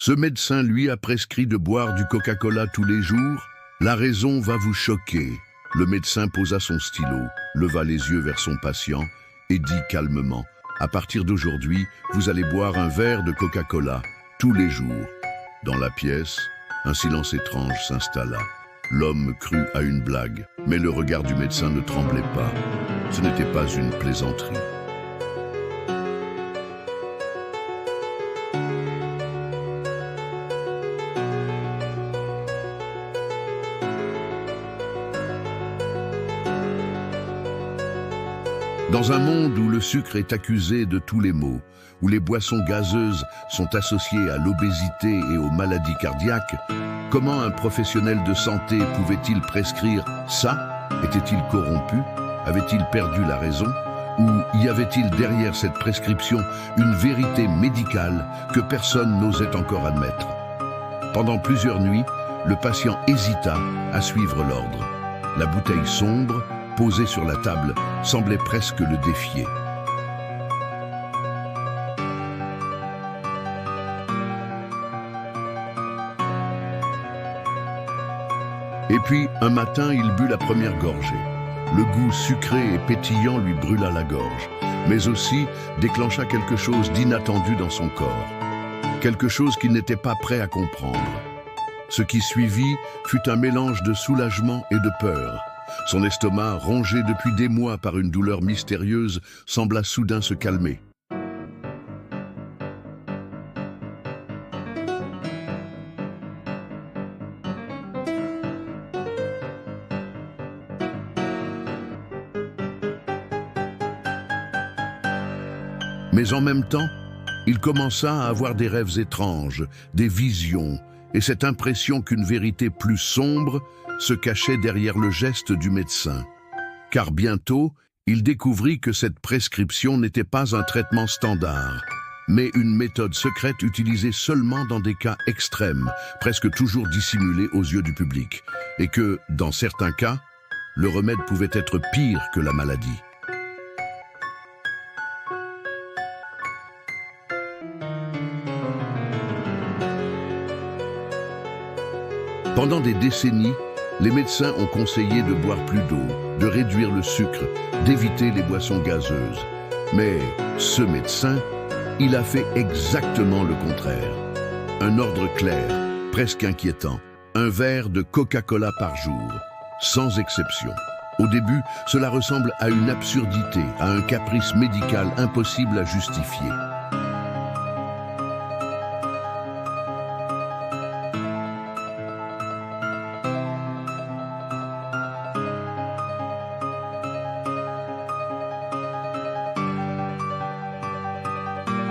Ce médecin, lui, a prescrit de boire du Coca-Cola tous les jours. La raison va vous choquer. Le médecin posa son stylo, leva les yeux vers son patient et dit calmement « À partir d'aujourd'hui, vous allez boire un verre de Coca-Cola tous les jours. » Dans la pièce, un silence étrange s'installa. L'homme crut à une blague, mais le regard du médecin ne tremblait pas. Ce n'était pas une plaisanterie. Dans un monde où le sucre est accusé de tous les maux, où les boissons gazeuses sont associées à l'obésité et aux maladies cardiaques, comment un professionnel de santé pouvait-il prescrire ça? Était-il corrompu? Avait-il perdu la raison? Ou y avait-il derrière cette prescription une vérité médicale que personne n'osait encore admettre? Pendant plusieurs nuits, le patient hésita à suivre l'ordre. La bouteille sombre, posée sur la table, semblait presque le défier. Et puis, un matin, il but la première gorgée. Le goût sucré et pétillant lui brûla la gorge, mais aussi déclencha quelque chose d'inattendu dans son corps. Quelque chose qu'il n'était pas prêt à comprendre. Ce qui suivit fut un mélange de soulagement et de peur. Son estomac, rongé depuis des mois par une douleur mystérieuse, sembla soudain se calmer. Mais en même temps, il commença à avoir des rêves étranges, des visions, et cette impression qu'une vérité plus sombre se cachait derrière le geste du médecin. Car bientôt, il découvrit que cette prescription n'était pas un traitement standard, mais une méthode secrète utilisée seulement dans des cas extrêmes, presque toujours dissimulés aux yeux du public, et que, dans certains cas, le remède pouvait être pire que la maladie. Pendant des décennies, les médecins ont conseillé de boire plus d'eau, de réduire le sucre, d'éviter les boissons gazeuses. Mais ce médecin, il a fait exactement le contraire. Un ordre clair, presque inquiétant, un verre de Coca-Cola par jour, sans exception. Au début, cela ressemble à une absurdité, à un caprice médical impossible à justifier.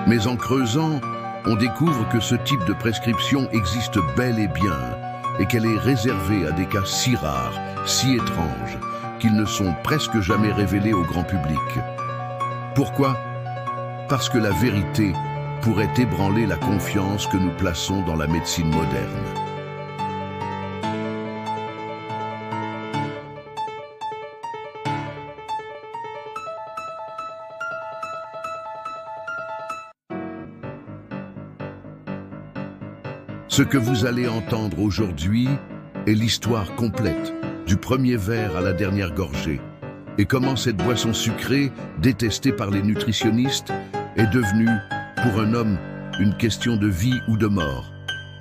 Mais en creusant, on découvre que ce type de prescription existe bel et bien et qu'elle est réservée à des cas si rares, si étranges, qu'ils ne sont presque jamais révélés au grand public. Pourquoi? Parce que la vérité pourrait ébranler la confiance que nous plaçons dans la médecine moderne. Ce que vous allez entendre aujourd'hui est l'histoire complète, du premier verre à la dernière gorgée, et comment cette boisson sucrée, détestée par les nutritionnistes, est devenue, pour un homme, une question de vie ou de mort.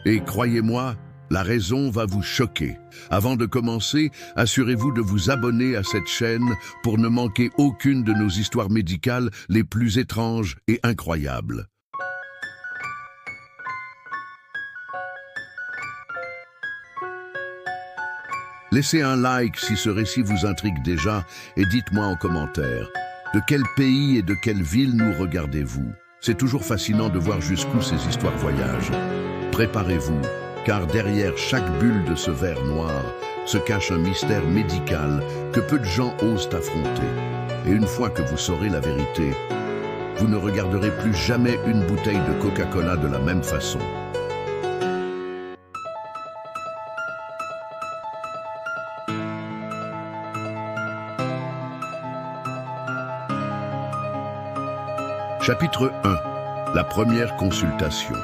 Et croyez-moi, la raison va vous choquer. Avant de commencer, assurez-vous de vous abonner à cette chaîne pour ne manquer aucune de nos histoires médicales les plus étranges et incroyables. Laissez un like si ce récit vous intrigue déjà et dites-moi en commentaire, de quel pays et de quelle ville nous regardez-vous? C'est toujours fascinant de voir jusqu'où ces histoires voyagent. Préparez-vous, car derrière chaque bulle de ce verre noir se cache un mystère médical que peu de gens osent affronter. Et une fois que vous saurez la vérité, vous ne regarderez plus jamais une bouteille de Coca-Cola de la même façon. Chapitre 1. La première consultation.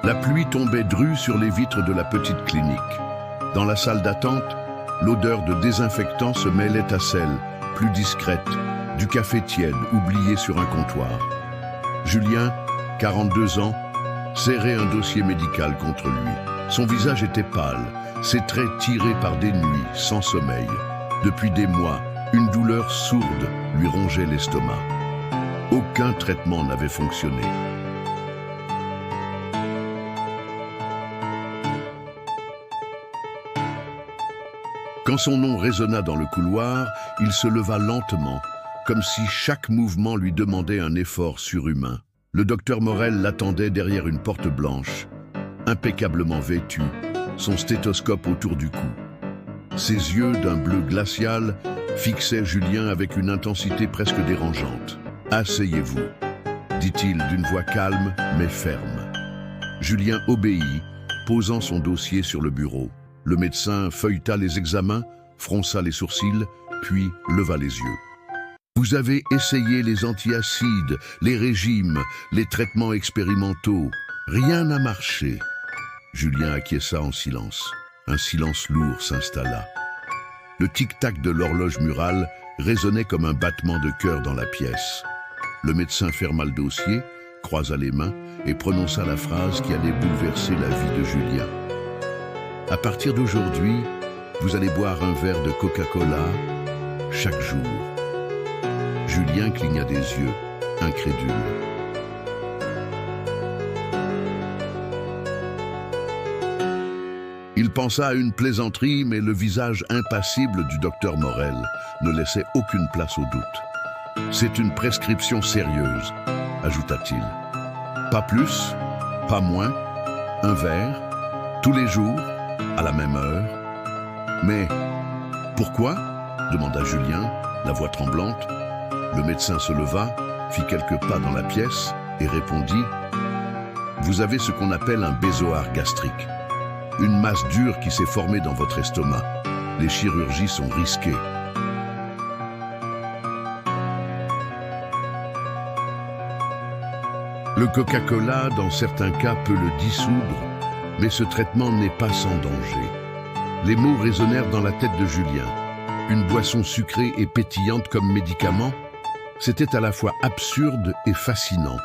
La pluie tombait drue sur les vitres de la petite clinique. Dans la salle d'attente, l'odeur de désinfectant se mêlait à celle, plus discrète, du café tiède oublié sur un comptoir. Julien, 42 ans, serrait un dossier médical contre lui. Son visage était pâle, ses traits tirés par des nuits, sans sommeil. Depuis des mois, une douleur sourde lui rongeait l'estomac. Aucun traitement n'avait fonctionné. Quand son nom résonna dans le couloir, il se leva lentement, comme si chaque mouvement lui demandait un effort surhumain. Le docteur Morel l'attendait derrière une porte blanche, impeccablement vêtu, son stéthoscope autour du cou. Ses yeux d'un bleu glacial fixaient Julien avec une intensité presque dérangeante. « Asseyez-vous », dit-il d'une voix calme mais ferme. Julien obéit, posant son dossier sur le bureau. Le médecin feuilleta les examens, fronça les sourcils, puis leva les yeux. « Vous avez essayé les antiacides, les régimes, les traitements expérimentaux. Rien n'a marché. » Julien acquiesça en silence. Un silence lourd s'installa. Le tic-tac de l'horloge murale résonnait comme un battement de cœur dans la pièce. Le médecin ferma le dossier, croisa les mains et prononça la phrase qui allait bouleverser la vie de Julien. « À partir d'aujourd'hui, vous allez boire un verre de Coca-Cola chaque jour. » Julien cligna des yeux, incrédule. Il pensa à une plaisanterie, mais le visage impassible du docteur Morel ne laissait aucune place au doute. « C'est une prescription sérieuse », ajouta-t-il. « Pas plus, pas moins, un verre, tous les jours, à la même heure. »« Mais pourquoi ?» demanda Julien, la voix tremblante. Le médecin se leva, fit quelques pas dans la pièce et répondit « Vous avez ce qu'on appelle un bézoard gastrique. Une masse dure qui s'est formée dans votre estomac. Les chirurgies sont risquées. » Le Coca-Cola, dans certains cas, peut le dissoudre, mais ce traitement n'est pas sans danger. Les mots résonnèrent dans la tête de Julien. Une boisson sucrée et pétillante comme médicament, c'était à la fois absurde et fascinant.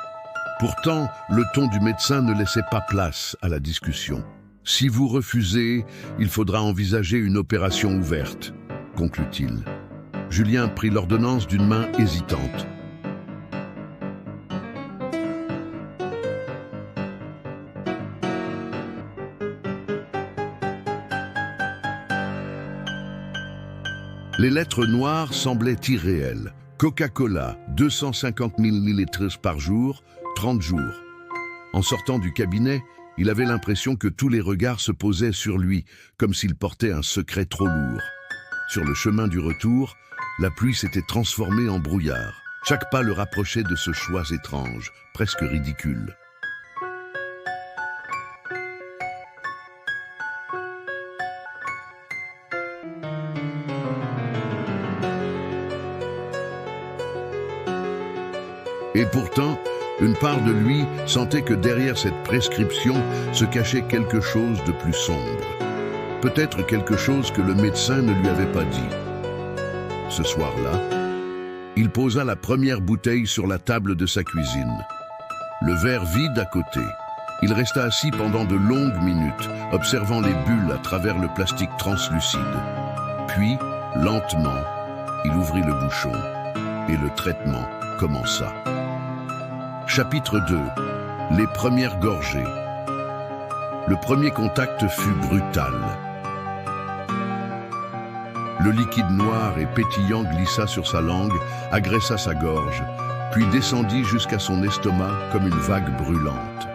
Pourtant, le ton du médecin ne laissait pas place à la discussion. « Si vous refusez, il faudra envisager une opération ouverte », conclut-il. Julien prit l'ordonnance d'une main hésitante. Les lettres noires semblaient irréelles. Coca-Cola, 250 ml par jour, 30 jours. En sortant du cabinet, il avait l'impression que tous les regards se posaient sur lui, comme s'il portait un secret trop lourd. Sur le chemin du retour, la pluie s'était transformée en brouillard. Chaque pas le rapprochait de ce choix étrange, presque ridicule. Et pourtant, une part de lui sentait que derrière cette prescription se cachait quelque chose de plus sombre. Peut-être quelque chose que le médecin ne lui avait pas dit. Ce soir-là, il posa la première bouteille sur la table de sa cuisine. Le verre vide à côté. Il resta assis pendant de longues minutes, observant les bulles à travers le plastique translucide. Puis, lentement, il ouvrit le bouchon et le traitement commença. Chapitre 2. Les premières gorgées. Le premier contact fut brutal. Le liquide noir et pétillant glissa sur sa langue, agressa sa gorge, puis descendit jusqu'à son estomac comme une vague brûlante.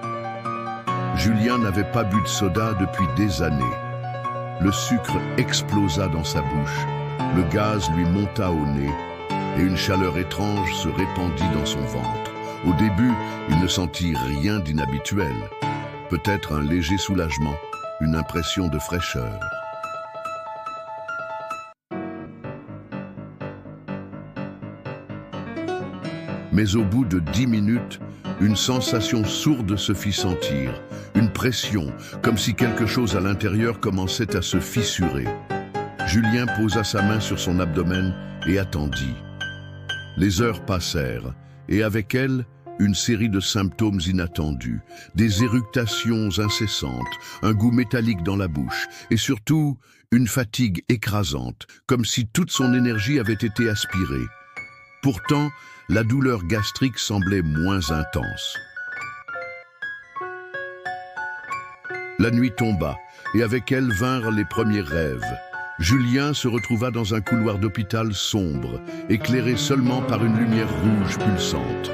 Julien n'avait pas bu de soda depuis des années. Le sucre explosa dans sa bouche, le gaz lui monta au nez et une chaleur étrange se répandit dans son ventre. Au début, il ne sentit rien d'inhabituel. Peut-être un léger soulagement, une impression de fraîcheur. Mais au bout de 10 minutes, Une sensation sourde se fit sentir, une pression, comme si quelque chose à l'intérieur commençait à se fissurer. Julien posa sa main sur son abdomen et attendit. Les heures passèrent, et avec elles, une série de symptômes inattendus, des éructations incessantes, un goût métallique dans la bouche, et surtout, une fatigue écrasante, comme si toute son énergie avait été aspirée. Pourtant, la douleur gastrique semblait moins intense. La nuit tomba, et avec elle vinrent les premiers rêves. Julien se retrouva dans un couloir d'hôpital sombre, éclairé seulement par une lumière rouge pulsante.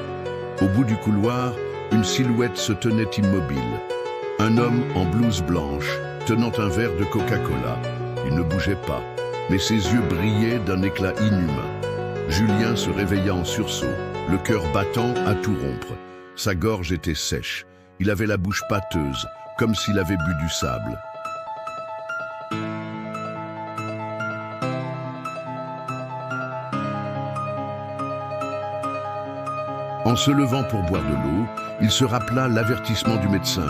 Au bout du couloir, une silhouette se tenait immobile. Un homme en blouse blanche, tenant un verre de Coca-Cola. Il ne bougeait pas, mais ses yeux brillaient d'un éclat inhumain. Julien se réveilla en sursaut, le cœur battant à tout rompre. Sa gorge était sèche. Il avait la bouche pâteuse, comme s'il avait bu du sable. En se levant pour boire de l'eau, il se rappela l'avertissement du médecin.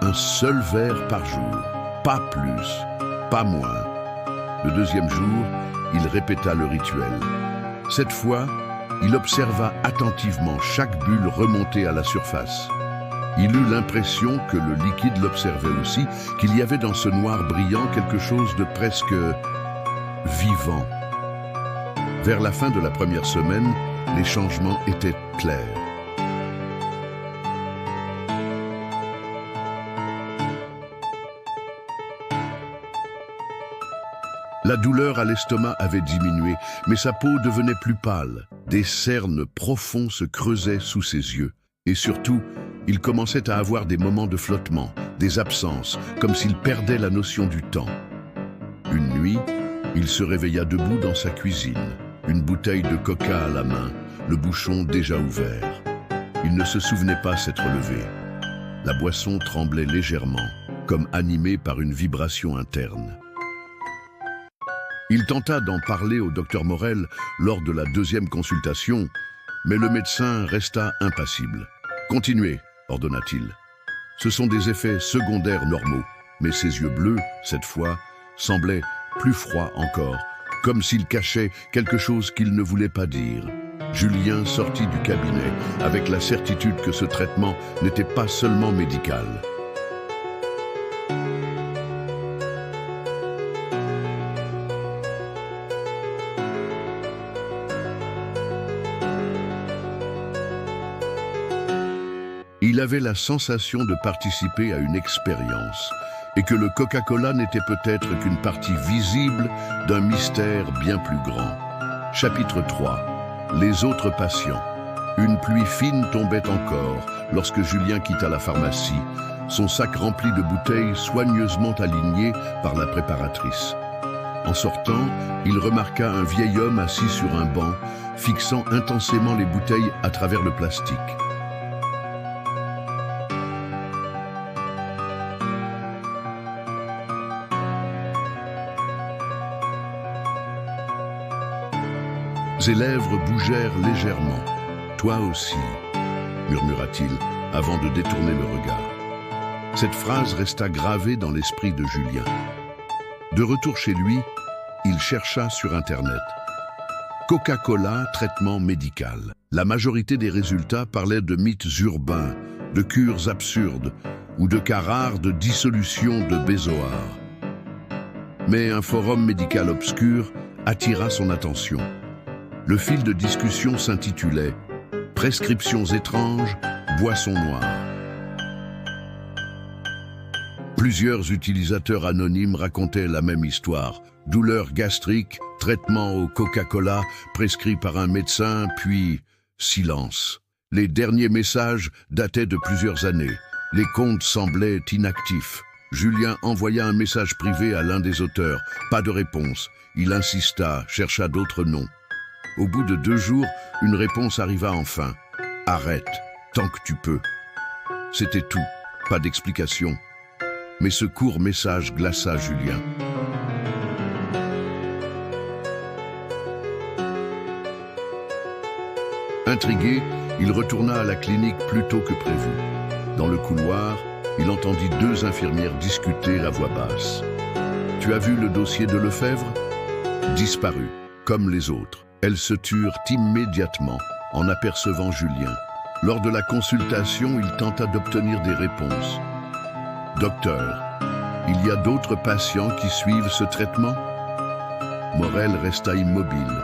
Un seul verre par jour, pas plus, pas moins. Le deuxième jour, il répéta le rituel. Cette fois, il observa attentivement chaque bulle remonter à la surface. Il eut l'impression que le liquide l'observait aussi, qu'il y avait dans ce noir brillant quelque chose de presque vivant. Vers la fin de la première semaine, les changements étaient clairs. La douleur à l'estomac avait diminué, mais sa peau devenait plus pâle. Des cernes profonds se creusaient sous ses yeux. Et surtout, il commençait à avoir des moments de flottement, des absences, comme s'il perdait la notion du temps. Une nuit, il se réveilla debout dans sa cuisine, une bouteille de coca à la main, le bouchon déjà ouvert. Il ne se souvenait pas s'être levé. La boisson tremblait légèrement, comme animée par une vibration interne. Il tenta d'en parler au docteur Morel lors de la deuxième consultation, mais le médecin resta impassible. « Continuez », ordonna-t-il. « Ce sont des effets secondaires normaux, mais ses yeux bleus, cette fois, semblaient plus froids encore, comme s'il cachait quelque chose qu'il ne voulait pas dire. » Julien sortit du cabinet avec la certitude que ce traitement n'était pas seulement médical. Il avait la sensation de participer à une expérience et que le Coca-Cola n'était peut-être qu'une partie visible d'un mystère bien plus grand. Chapitre 3. Les autres patients. Une pluie fine tombait encore lorsque Julien quitta la pharmacie, son sac rempli de bouteilles soigneusement alignées par la préparatrice. En sortant, il remarqua un vieil homme assis sur un banc, fixant intensément les bouteilles à travers le plastique. Ses lèvres bougèrent légèrement. « Toi aussi », murmura-t-il, avant de détourner le regard. Cette phrase resta gravée dans l'esprit de Julien. De retour chez lui, il chercha sur Internet. Coca-Cola, traitement médical. La majorité des résultats parlaient de mythes urbains, de cures absurdes ou de cas rares de dissolution de bézoar. Mais un forum médical obscur attira son attention. Le fil de discussion s'intitulait « Prescriptions étranges, boissons noires ». Plusieurs utilisateurs anonymes racontaient la même histoire. Douleur gastrique, traitement au Coca-Cola, prescrit par un médecin, puis silence. Les derniers messages dataient de plusieurs années. Les comptes semblaient inactifs. Julien envoya un message privé à l'un des auteurs. Pas de réponse. Il insista, chercha d'autres noms. Au bout de 2 jours, une réponse arriva enfin. « Arrête, tant que tu peux ». C'était tout, pas d'explication. Mais ce court message glaça Julien. Intrigué, Il retourna à la clinique plus tôt que prévu. Dans le couloir, il entendit deux infirmières discuter à voix basse. « Tu as vu le dossier de Lefebvre ?» Disparu, comme les autres. Elles se turent immédiatement en apercevant Julien. Lors de la consultation, il tenta d'obtenir des réponses. « Docteur, il y a d'autres patients qui suivent ce traitement ?» Morel resta immobile,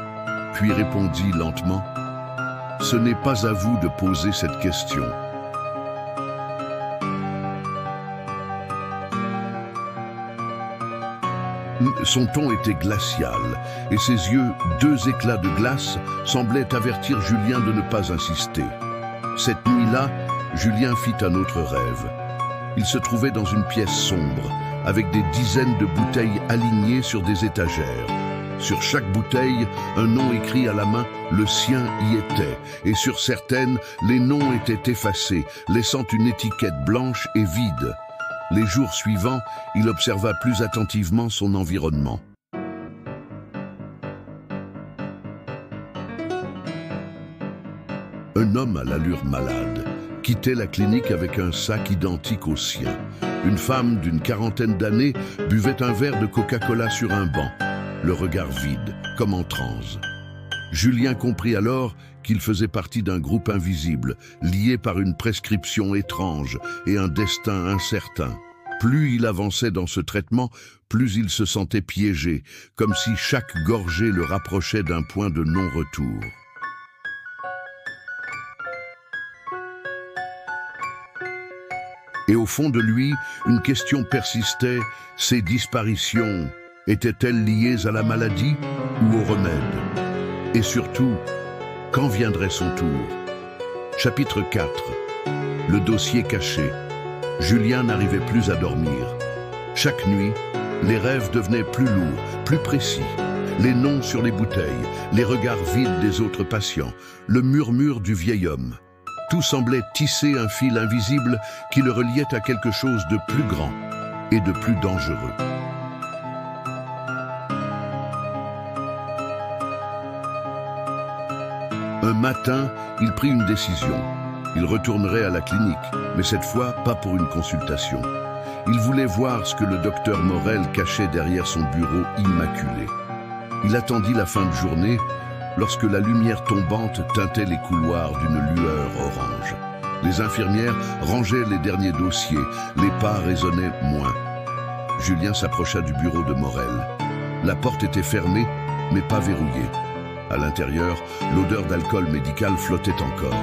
puis répondit lentement « Ce n'est pas à vous de poser cette question. » Son ton était glacial, et ses yeux, deux éclats de glace, semblaient avertir Julien de ne pas insister. Cette nuit-là, Julien fit un autre rêve. Il se trouvait dans une pièce sombre, avec des dizaines de bouteilles alignées sur des étagères. Sur chaque bouteille, un nom écrit à la main, le sien y était, et sur certaines, les noms étaient effacés, laissant une étiquette blanche et vide. Les jours suivants, il observa plus attentivement son environnement. Un homme à l'allure malade quittait la clinique avec un sac identique au sien. Une femme d'une quarantaine d'années buvait un verre de Coca-Cola sur un banc, le regard vide, comme en transe. Julien comprit alors qu'il faisait partie d'un groupe invisible, lié par une prescription étrange et un destin incertain. Plus il avançait dans ce traitement, plus il se sentait piégé, comme si chaque gorgée le rapprochait d'un point de non-retour. Et au fond de lui, une question persistait, ces disparitions étaient-elles liées à la maladie ou au remède? Et surtout, quand viendrait son tour? Chapitre 4. Le dossier caché. Julien n'arrivait plus à dormir. Chaque nuit, les rêves devenaient plus lourds, plus précis. Les noms sur les bouteilles, les regards vides des autres patients, le murmure du vieil homme. Tout semblait tisser un fil invisible qui le reliait à quelque chose de plus grand et de plus dangereux. Un matin, il prit une décision. Il retournerait à la clinique, mais cette fois, pas pour une consultation. Il voulait voir ce que le docteur Morel cachait derrière son bureau immaculé. Il attendit la fin de journée, lorsque la lumière tombante teintait les couloirs d'une lueur orange. Les infirmières rangeaient les derniers dossiers, les pas résonnaient moins. Julien s'approcha du bureau de Morel. La porte était fermée, mais pas verrouillée. À l'intérieur, l'odeur d'alcool médical flottait encore.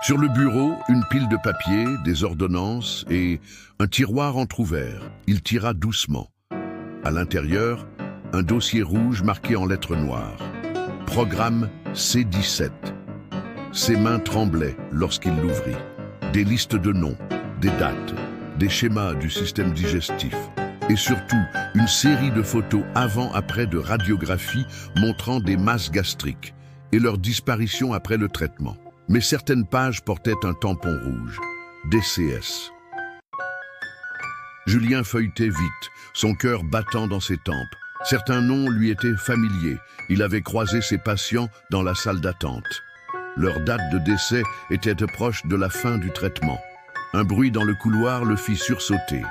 Sur le bureau, une pile de papier, des ordonnances et un tiroir entrouvert. Il tira doucement. À l'intérieur, un dossier rouge marqué en lettres noires. Programme C17. Ses mains tremblaient lorsqu'il l'ouvrit. Des listes de noms, des dates, des schémas du système digestif et surtout une série de photos avant-après de radiographie montrant des masses gastriques et leur disparition après le traitement. Mais certaines pages portaient un tampon rouge, DCS. Julien feuilletait vite, son cœur battant dans ses tempes. Certains noms lui étaient familiers. Il avait croisé ses patients dans la salle d'attente. Leur date de décès était proche de la fin du traitement. Un bruit dans le couloir le fit sursauter.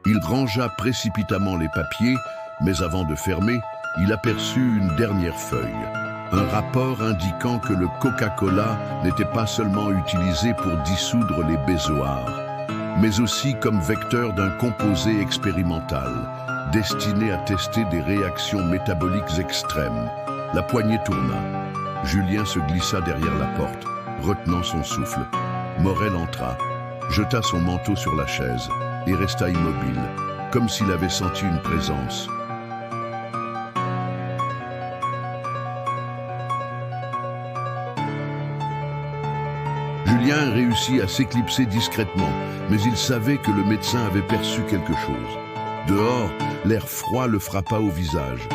Il rangea précipitamment les papiers, mais avant de fermer, il aperçut une dernière feuille. Un rapport indiquant que le Coca-Cola n'était pas seulement utilisé pour dissoudre les bézoars, mais aussi comme vecteur d'un composé expérimental, destiné à tester des réactions métaboliques extrêmes. La poignée tourna. Julien se glissa derrière la porte, retenant son souffle. Morel entra, jeta son manteau sur la chaise et resta immobile, comme s'il avait senti une présence. Julien réussit à s'éclipser discrètement, mais il savait que le médecin avait perçu quelque chose. Dehors, l'air froid le frappa au visage.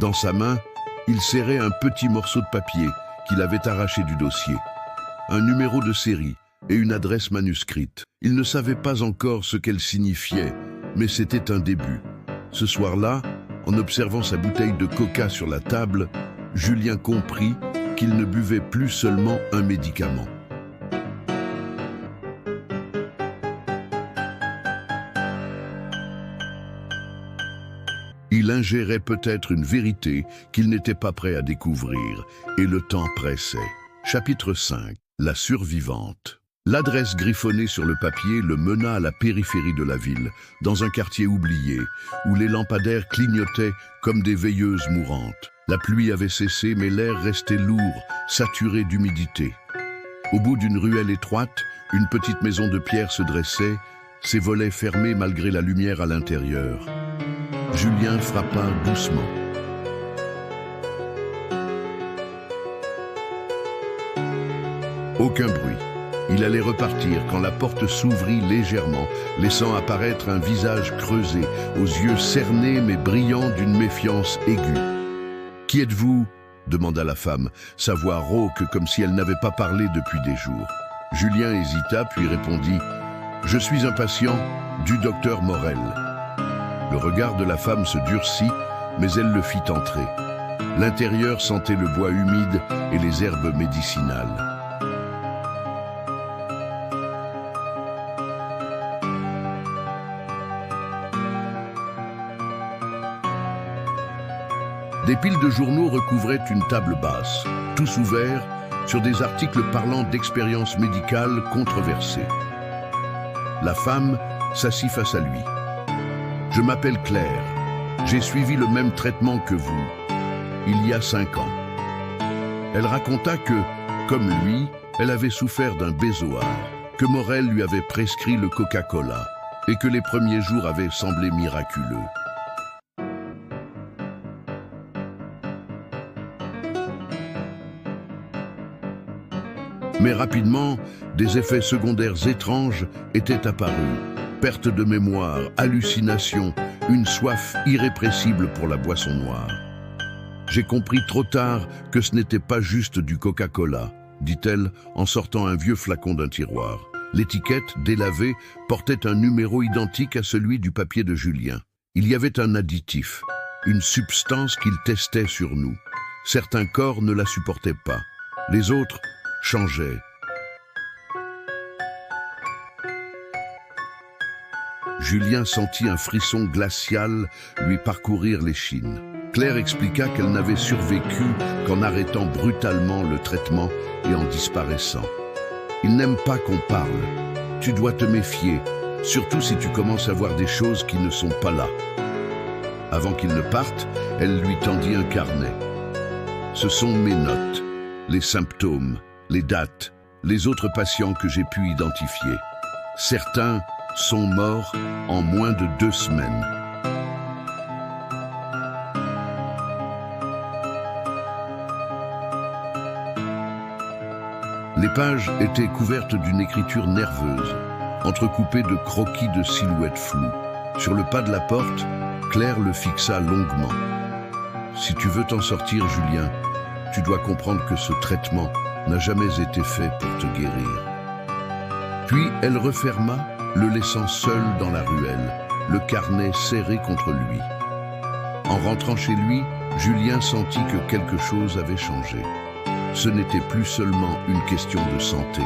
Dans sa main, il serrait un petit morceau de papier qu'il avait arraché du dossier. Un numéro de série et une adresse manuscrite. Il ne savait pas encore ce qu'elle signifiait, mais c'était un début. Ce soir-là, en observant sa bouteille de coca sur la table, Julien comprit qu'il ne buvait plus seulement un médicament. Il ingérait peut-être une vérité qu'il n'était pas prêt à découvrir, et le temps pressait. Chapitre 5. La survivante. L'adresse griffonnée sur le papier le mena à la périphérie de la ville, dans un quartier oublié, où les lampadaires clignotaient comme des veilleuses mourantes. La pluie avait cessé, mais l'air restait lourd, saturé d'humidité. Au bout d'une ruelle étroite, une petite maison de pierre se dressait, ses volets fermés malgré la lumière à l'intérieur. Julien frappa doucement. Aucun bruit. Il allait repartir quand la porte s'ouvrit légèrement, laissant apparaître un visage creusé, aux yeux cernés mais brillants d'une méfiance aiguë. « Qui êtes-vous » demanda la femme, sa voix rauque comme si elle n'avait pas parlé depuis des jours. Julien hésita puis répondit « Je suis un patient du docteur Morel. » Le regard de la femme se durcit, mais elle le fit entrer. L'intérieur sentait le bois humide et les herbes médicinales. Des piles de journaux recouvraient une table basse, tous ouverts sur des articles parlant d'expériences médicales controversées. La femme s'assit face à lui. « Je m'appelle Claire. J'ai suivi le même traitement que vous, il y a 5 ans. » Elle raconta que, comme lui, elle avait souffert d'un bézoard, que Morel lui avait prescrit le Coca-Cola et que les premiers jours avaient semblé miraculeux. Mais rapidement, des effets secondaires étranges étaient apparus. Perte de mémoire, hallucinations, une soif irrépressible pour la boisson noire. « J'ai compris trop tard que ce n'était pas juste du Coca-Cola », dit-elle en sortant un vieux flacon d'un tiroir. L'étiquette, délavée, portait un numéro identique à celui du papier de Julien. Il y avait un additif, une substance qu'il testait sur nous. Certains corps ne la supportaient pas. Les autres changeaient. Julien sentit un frisson glacial lui parcourir l'échine. Claire expliqua qu'elle n'avait survécu qu'en arrêtant brutalement le traitement et en disparaissant. « Il n'aime pas qu'on parle. Tu dois te méfier, surtout si tu commences à voir des choses qui ne sont pas là. » Avant qu'il ne parte, elle lui tendit un carnet. « Ce sont mes notes, les symptômes, les dates, les autres patients que j'ai pu identifier. Certains sont morts en moins de 2 semaines. » Les pages étaient couvertes d'une écriture nerveuse, entrecoupée de croquis de silhouettes floues. Sur le pas de la porte, Claire le fixa longuement. « Si tu veux t'en sortir, Julien, tu dois comprendre que ce traitement n'a jamais été fait pour te guérir. » Puis elle referma, le laissant seul dans la ruelle, le carnet serré contre lui. En rentrant chez lui, Julien sentit que quelque chose avait changé. Ce n'était plus seulement une question de santé.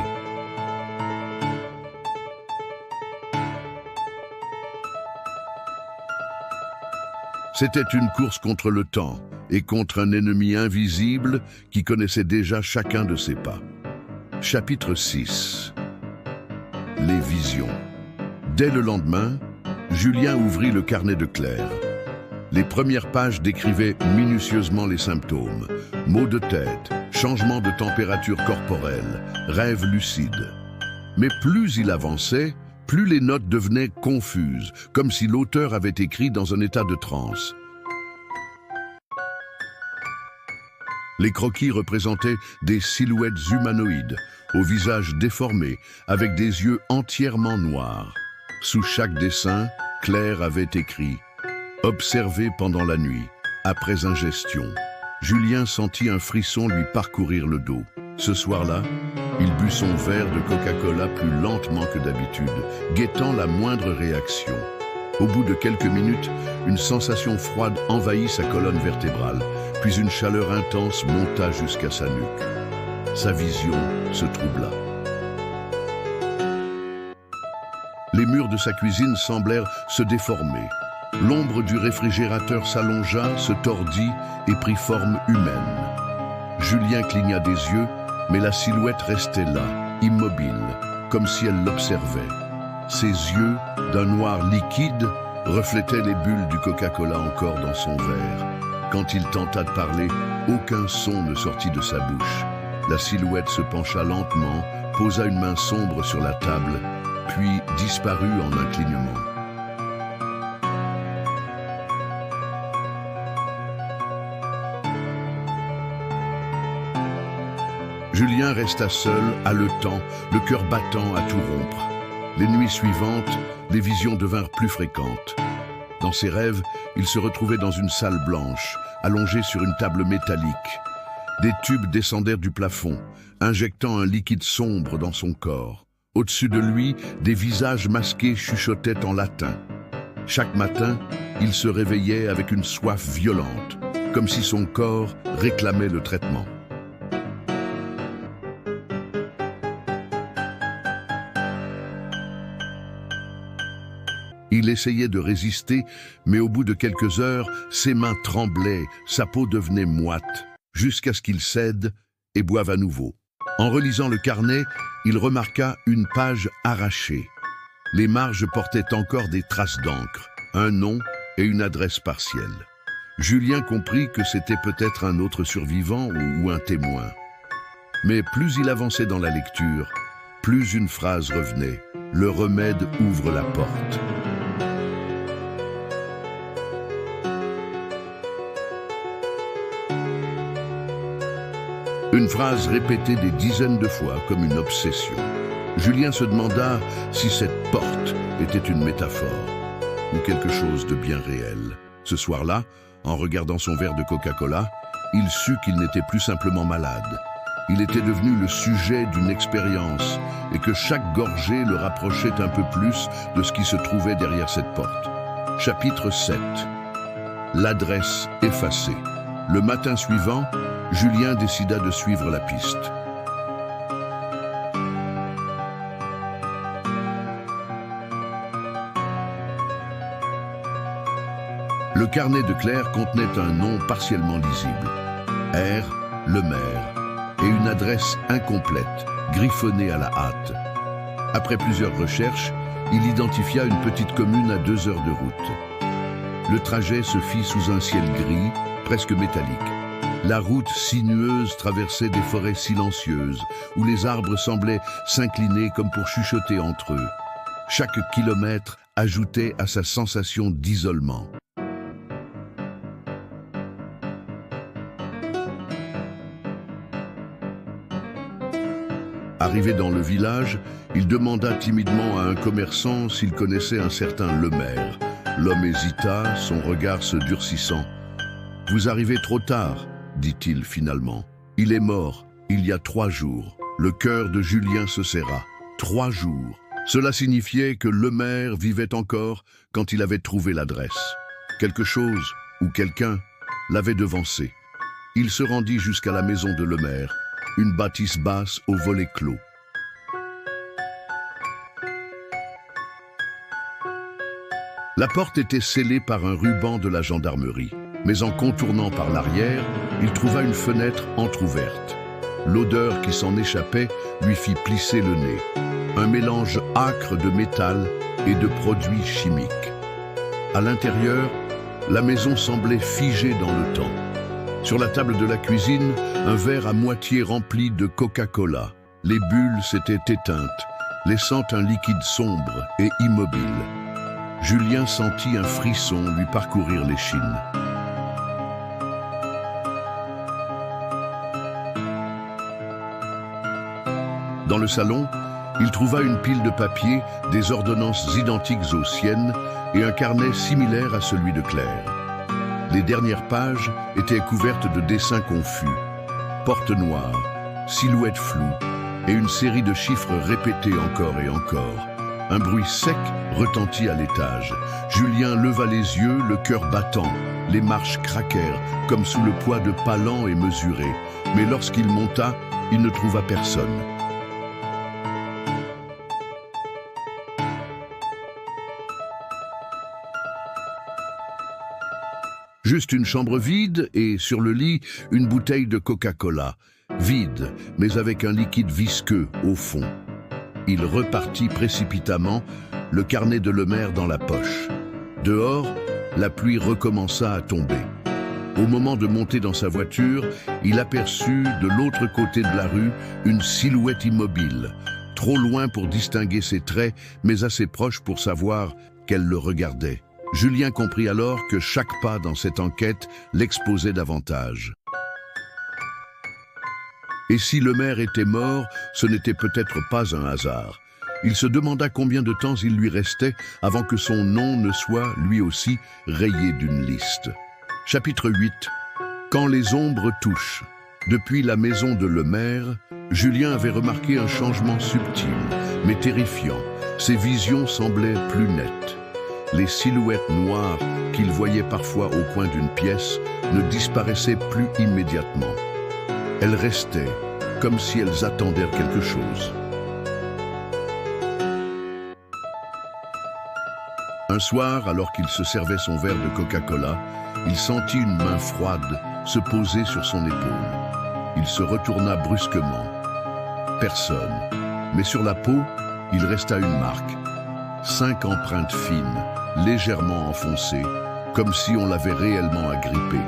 C'était une course contre le temps et contre un ennemi invisible qui connaissait déjà chacun de ses pas. Chapitre 6. Les visions. Dès le lendemain, Julien ouvrit le carnet de Claire. Les premières pages décrivaient minutieusement les symptômes. Maux de tête, changement de température corporelle, rêves lucides. Mais plus il avançait, plus les notes devenaient confuses, comme si l'auteur avait écrit dans un état de transe. Les croquis représentaient des silhouettes humanoïdes, au visage déformé, avec des yeux entièrement noirs. Sous chaque dessin, Claire avait écrit « Observé pendant la nuit, après ingestion ». Julien sentit un frisson lui parcourir le dos. Ce soir-là, il but son verre de Coca-Cola plus lentement que d'habitude, guettant la moindre réaction. Au bout de quelques minutes, une sensation froide envahit sa colonne vertébrale, puis une chaleur intense monta jusqu'à sa nuque. Sa vision se troubla. Les murs de sa cuisine semblèrent se déformer. L'ombre du réfrigérateur s'allongea, se tordit et prit forme humaine. Julien cligna des yeux, mais la silhouette restait là, immobile, comme si elle l'observait. Ses yeux, d'un noir liquide, reflétaient les bulles du Coca-Cola encore dans son verre. Quand il tenta de parler, aucun son ne sortit de sa bouche. La silhouette se pencha lentement, posa une main sombre sur la table, puis disparut en un clignement. Julien resta seul, haletant, le cœur battant à tout rompre. Les nuits suivantes, les visions devinrent plus fréquentes. Dans ses rêves, il se retrouvait dans une salle blanche, allongé sur une table métallique. Des tubes descendirent du plafond, injectant un liquide sombre dans son corps. Au-dessus de lui, des visages masqués chuchotaient en latin. Chaque matin, il se réveillait avec une soif violente, comme si son corps réclamait le traitement. Il essayait de résister, mais au bout de quelques heures, ses mains tremblaient, sa peau devenait moite, jusqu'à ce qu'il cède et boive à nouveau. En relisant le carnet, il remarqua une page arrachée. Les marges portaient encore des traces d'encre, un nom et une adresse partielle. Julien comprit que c'était peut-être un autre survivant ou un témoin. Mais plus il avançait dans la lecture, plus une phrase revenait. Le remède ouvre la porte. Une phrase répétée des dizaines de fois comme une obsession. Julien se demanda si cette porte était une métaphore ou quelque chose de bien réel. Ce soir-là, en regardant son verre de Coca-Cola, il sut qu'il n'était plus simplement malade. Il était devenu le sujet d'une expérience et que chaque gorgée le rapprochait un peu plus de ce qui se trouvait derrière cette porte. Chapitre 7. L'adresse effacée. Le matin suivant, Julien décida de suivre la piste. Le carnet de Claire contenait un nom partiellement lisible. R. Lemaire. Et une adresse incomplète, griffonnée à la hâte. Après plusieurs recherches, il identifia une petite commune à 2 heures de route. Le trajet se fit sous un ciel gris, presque métallique. La route sinueuse traversait des forêts silencieuses, où les arbres semblaient s'incliner comme pour chuchoter entre eux. Chaque kilomètre ajoutait à sa sensation d'isolement. Arrivé dans le village, il demanda timidement à un commerçant s'il connaissait un certain Lemaire. L'homme hésita, son regard se durcissant. « Vous arrivez trop tard », dit-il finalement. « Il est mort, il y a 3 jours. » Le cœur de Julien se serra. 3 jours. Cela signifiait que Lemaire vivait encore quand il avait trouvé l'adresse. Quelque chose, ou quelqu'un, l'avait devancé. Il se rendit jusqu'à la maison de Lemaire, une bâtisse basse au volet clos. La porte était scellée par un ruban de la gendarmerie, mais en contournant par l'arrière, il trouva une fenêtre entr'ouverte. L'odeur qui s'en échappait lui fit plisser le nez, un mélange âcre de métal et de produits chimiques. À l'intérieur, la maison semblait figée dans le temps. Sur la table de la cuisine, un verre à moitié rempli de Coca-Cola. Les bulles s'étaient éteintes, laissant un liquide sombre et immobile. Julien sentit un frisson lui parcourir l'échine. Dans le salon, il trouva une pile de papiers, des ordonnances identiques aux siennes et un carnet similaire à celui de Claire. Les dernières pages étaient couvertes de dessins confus, portes noires, silhouettes floues et une série de chiffres répétés encore et encore. Un bruit sec retentit à l'étage. Julien leva les yeux, le cœur battant. Les marches craquèrent, comme sous le poids de pas lents et mesurés. Mais lorsqu'il monta, il ne trouva personne. Juste une chambre vide et, sur le lit, une bouteille de Coca-Cola. Vide, mais avec un liquide visqueux au fond. Il repartit précipitamment, le carnet de Lemaire dans la poche. Dehors, la pluie recommença à tomber. Au moment de monter dans sa voiture, il aperçut de l'autre côté de la rue une silhouette immobile, trop loin pour distinguer ses traits, mais assez proche pour savoir qu'elle le regardait. Julien comprit alors que chaque pas dans cette enquête l'exposait davantage. Et si Lemaire était mort, ce n'était peut-être pas un hasard. Il se demanda combien de temps il lui restait avant que son nom ne soit, lui aussi, rayé d'une liste. Chapitre 8. Quand les ombres touchent. Depuis la maison de Lemaire, Julien avait remarqué un changement subtil, mais terrifiant. Ses visions semblaient plus nettes. Les silhouettes noires qu'il voyait parfois au coin d'une pièce ne disparaissaient plus immédiatement. Elles restaient, comme si elles attendaient quelque chose. Un soir, alors qu'il se servait son verre de Coca-Cola, il sentit une main froide se poser sur son épaule. Il se retourna brusquement. Personne. Mais sur la peau, il resta une marque. 5 empreintes fines, légèrement enfoncées, comme si on l'avait réellement agrippé.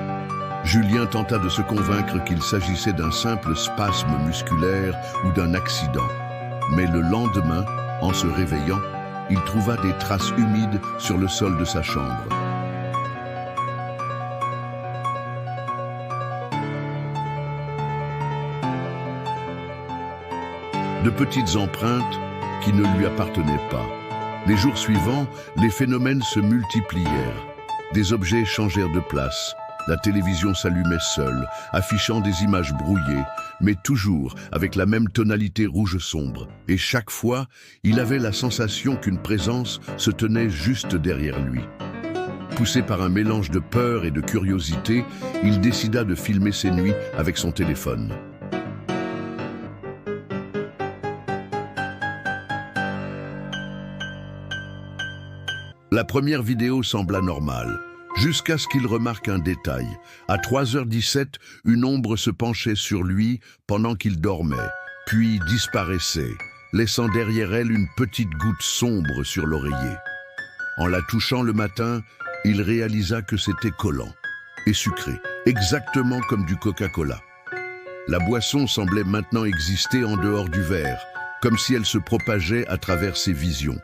Julien tenta de se convaincre qu'il s'agissait d'un simple spasme musculaire ou d'un accident. Mais le lendemain, en se réveillant, il trouva des traces humides sur le sol de sa chambre. De petites empreintes qui ne lui appartenaient pas. Les jours suivants, les phénomènes se multiplièrent. Des objets changèrent de place. La télévision s'allumait seule, affichant des images brouillées, mais toujours avec la même tonalité rouge sombre. Et chaque fois, il avait la sensation qu'une présence se tenait juste derrière lui. Poussé par un mélange de peur et de curiosité, il décida de filmer ses nuits avec son téléphone. La première vidéo sembla normale, jusqu'à ce qu'il remarque un détail. À 3h17, une ombre se penchait sur lui pendant qu'il dormait, puis disparaissait, laissant derrière elle une petite goutte sombre sur l'oreiller. En la touchant le matin, il réalisa que c'était collant et sucré, exactement comme du Coca-Cola. La boisson semblait maintenant exister en dehors du verre, comme si elle se propageait à travers ses visions.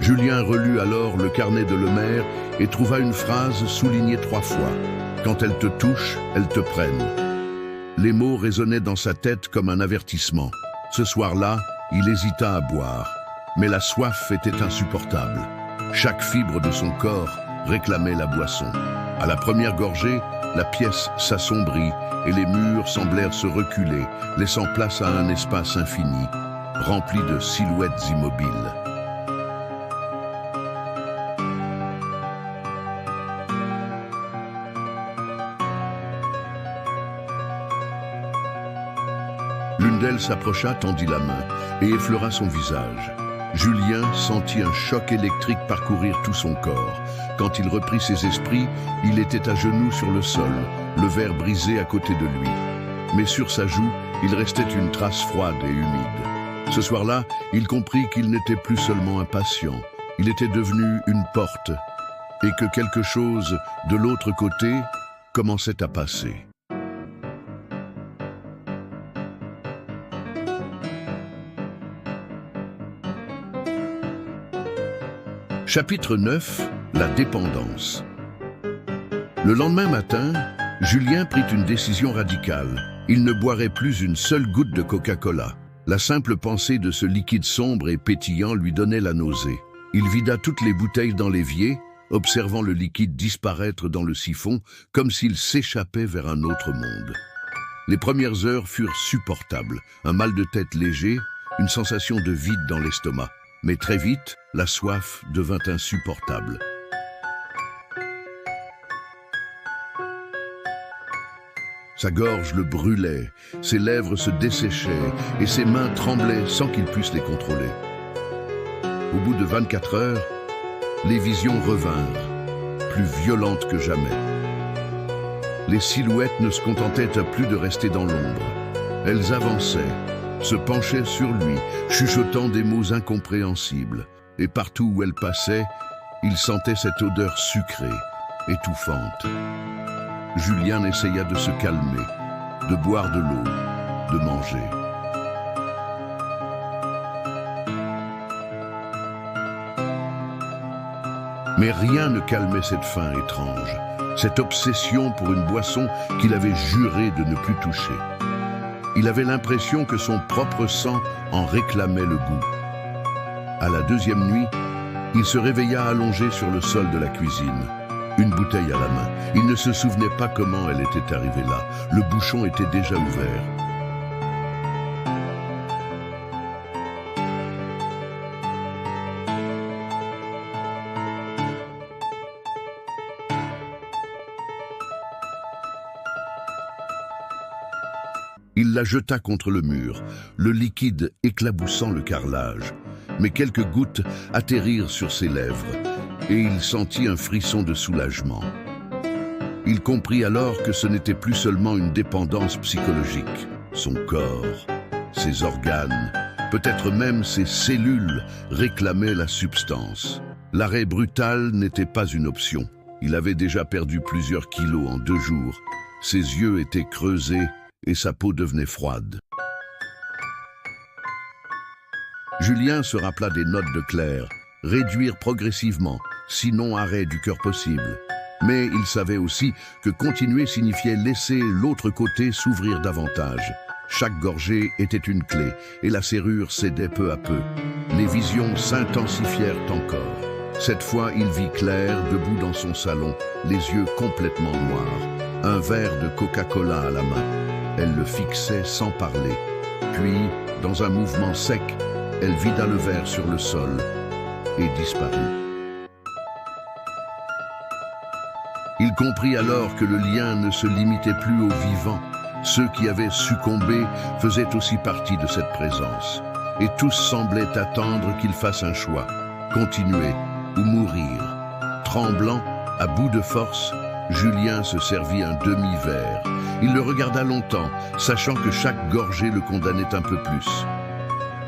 Julien relut alors le carnet de Lemaire et trouva une phrase soulignée 3 fois. « Quand elles te touchent, elles te prennent ». Les mots résonnaient dans sa tête comme un avertissement. Ce soir-là, il hésita à boire, mais la soif était insupportable. Chaque fibre de son corps réclamait la boisson. À la première gorgée, la pièce s'assombrit et les murs semblèrent se reculer, laissant place à un espace infini, rempli de silhouettes immobiles. L'une d'elles s'approcha, tendit la main et effleura son visage. Julien sentit un choc électrique parcourir tout son corps. Quand il reprit ses esprits, il était à genoux sur le sol, le verre brisé à côté de lui. Mais sur sa joue, il restait une trace froide et humide. Ce soir-là, il comprit qu'il n'était plus seulement un patient. Il était devenu une porte et que quelque chose de l'autre côté commençait à passer. Chapitre 9. La dépendance. Le lendemain matin, Julien prit une décision radicale. Il ne boirait plus une seule goutte de Coca-Cola. La simple pensée de ce liquide sombre et pétillant lui donnait la nausée. Il vida toutes les bouteilles dans l'évier, observant le liquide disparaître dans le siphon comme s'il s'échappait vers un autre monde. Les premières heures furent supportables, un mal de tête léger, une sensation de vide dans l'estomac. Mais très vite, la soif devint insupportable. Sa gorge le brûlait, ses lèvres se desséchaient et ses mains tremblaient sans qu'il puisse les contrôler. Au bout de 24 heures, les visions revinrent, plus violentes que jamais. Les silhouettes ne se contentaient plus de rester dans l'ombre. Elles avançaient, se penchaient sur lui, chuchotant des mots incompréhensibles. Et partout où elles passaient, il sentait cette odeur sucrée, étouffante. Julien essaya de se calmer, de boire de l'eau, de manger. Mais rien ne calmait cette faim étrange, cette obsession pour une boisson qu'il avait juré de ne plus toucher. Il avait l'impression que son propre sang en réclamait le goût. À la deuxième nuit, il se réveilla allongé sur le sol de la cuisine, une bouteille à la main. Il ne se souvenait pas comment elle était arrivée là. Le bouchon était déjà ouvert. Il la jeta contre le mur, le liquide éclaboussant le carrelage. Mais quelques gouttes atterrirent sur ses lèvres, et il sentit un frisson de soulagement. Il comprit alors que ce n'était plus seulement une dépendance psychologique. Son corps, ses organes, peut-être même ses cellules réclamaient la substance. L'arrêt brutal n'était pas une option. Il avait déjà perdu plusieurs kilos en 2 jours. Ses yeux étaient creusés et sa peau devenait froide. Julien se rappela des notes de Claire, réduire progressivement, sinon arrêt du cœur possible. Mais il savait aussi que continuer signifiait laisser l'autre côté s'ouvrir davantage. Chaque gorgée était une clé, et la serrure cédait peu à peu. Les visions s'intensifièrent encore. Cette fois, il vit Claire debout dans son salon, les yeux complètement noirs, un verre de Coca-Cola à la main. Elle le fixait sans parler. Puis, dans un mouvement sec, elle vida le verre sur le sol et disparut. Il comprit alors que le lien ne se limitait plus aux vivants. Ceux qui avaient succombé faisaient aussi partie de cette présence. Et tous semblaient attendre qu'il fasse un choix, continuer ou mourir. Tremblant, à bout de force, Julien se servit un demi-verre. Il le regarda longtemps, sachant que chaque gorgée le condamnait un peu plus.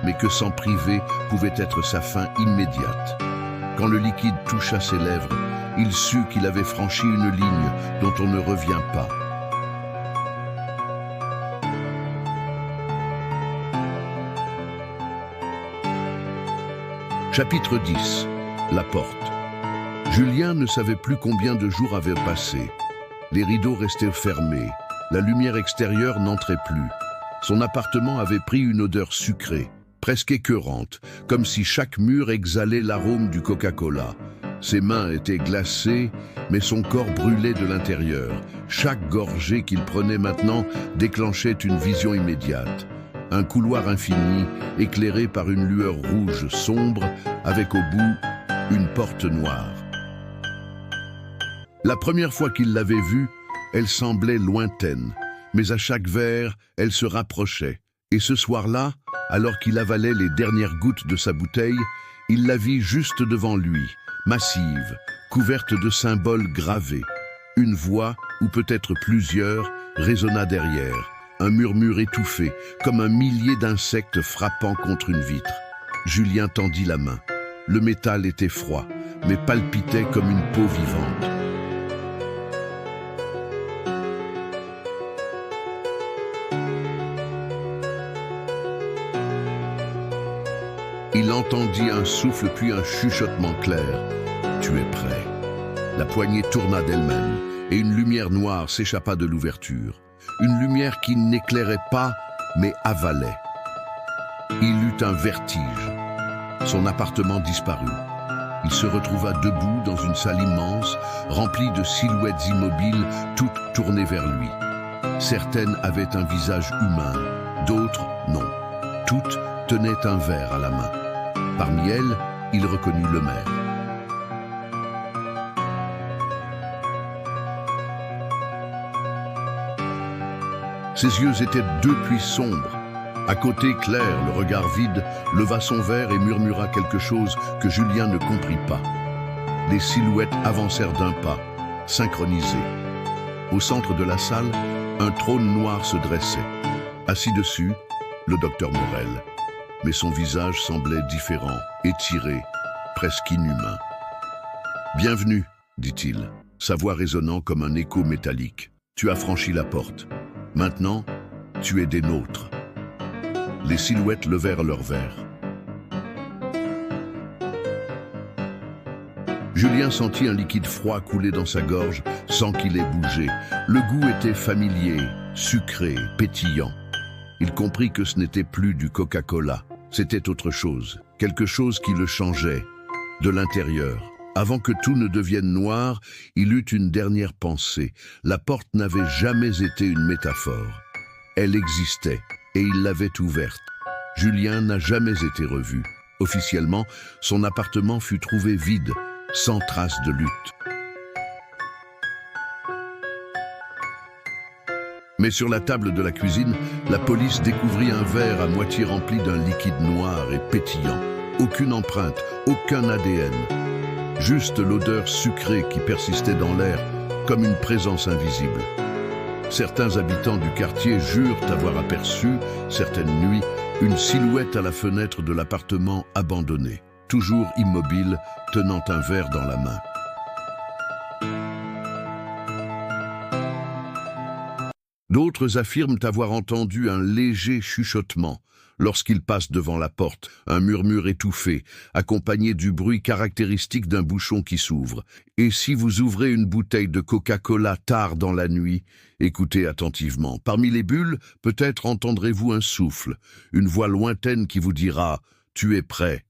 Mais que s'en priver pouvait être sa fin immédiate. Quand le liquide toucha ses lèvres, il sut qu'il avait franchi une ligne dont on ne revient pas. Chapitre 10. La porte. Julien ne savait plus combien de jours avaient passé. Les rideaux restaient fermés. La lumière extérieure n'entrait plus. Son appartement avait pris une odeur sucrée, presque écœurante, comme si chaque mur exhalait l'arôme du Coca-Cola. Ses mains étaient glacées, mais son corps brûlait de l'intérieur. Chaque gorgée qu'il prenait maintenant déclenchait une vision immédiate. Un couloir infini, éclairé par une lueur rouge sombre, avec au bout une porte noire. La première fois qu'il l'avait vue, elle semblait lointaine, mais à chaque verre, elle se rapprochait. Et ce soir-là, alors qu'il avalait les dernières gouttes de sa bouteille, il la vit juste devant lui, massive, couverte de symboles gravés. Une voix, ou peut-être plusieurs, résonna derrière. Un murmure étouffé, comme un millier d'insectes frappant contre une vitre. Julien tendit la main. Le métal était froid, mais palpitait comme une peau vivante. Il entendit un souffle puis un chuchotement clair. « Tu es prêt ». La poignée tourna d'elle-même et une lumière noire s'échappa de l'ouverture. Une lumière qui n'éclairait pas, mais avalait. Il eut un vertige. Son appartement disparut. Il se retrouva debout dans une salle immense, remplie de silhouettes immobiles, toutes tournées vers lui. Certaines avaient un visage humain, d'autres non. Toutes tenaient un verre à la main. Parmi elles, il reconnut le maire. Ses yeux étaient deux puits sombres. À côté, Claire, le regard vide, leva son verre et murmura quelque chose que Julien ne comprit pas. Les silhouettes avancèrent d'un pas, synchronisées. Au centre de la salle, un trône noir se dressait. Assis dessus, le docteur Morel. Mais son visage semblait différent, étiré, presque inhumain. « Bienvenue », dit-il, sa voix résonnant comme un écho métallique. « Tu as franchi la porte. Maintenant, tu es des nôtres. » Les silhouettes levèrent leurs verres. Julien sentit un liquide froid couler dans sa gorge sans qu'il ait bougé. Le goût était familier, sucré, pétillant. Il comprit que ce n'était plus du Coca-Cola. C'était autre chose, quelque chose qui le changeait, de l'intérieur. Avant que tout ne devienne noir, il eut une dernière pensée. La porte n'avait jamais été une métaphore. Elle existait, et il l'avait ouverte. Julien n'a jamais été revu. Officiellement, son appartement fut trouvé vide, sans trace de lutte. Mais sur la table de la cuisine, la police découvrit un verre à moitié rempli d'un liquide noir et pétillant. Aucune empreinte, aucun ADN. Juste l'odeur sucrée qui persistait dans l'air, comme une présence invisible. Certains habitants du quartier jurent avoir aperçu, certaines nuits, une silhouette à la fenêtre de l'appartement abandonné, toujours immobile, tenant un verre dans la main. D'autres affirment avoir entendu un léger chuchotement lorsqu'ils passent devant la porte, un murmure étouffé, accompagné du bruit caractéristique d'un bouchon qui s'ouvre. Et si vous ouvrez une bouteille de Coca-Cola tard dans la nuit, écoutez attentivement. Parmi les bulles, peut-être entendrez-vous un souffle, une voix lointaine qui vous dira « Tu es prêt ».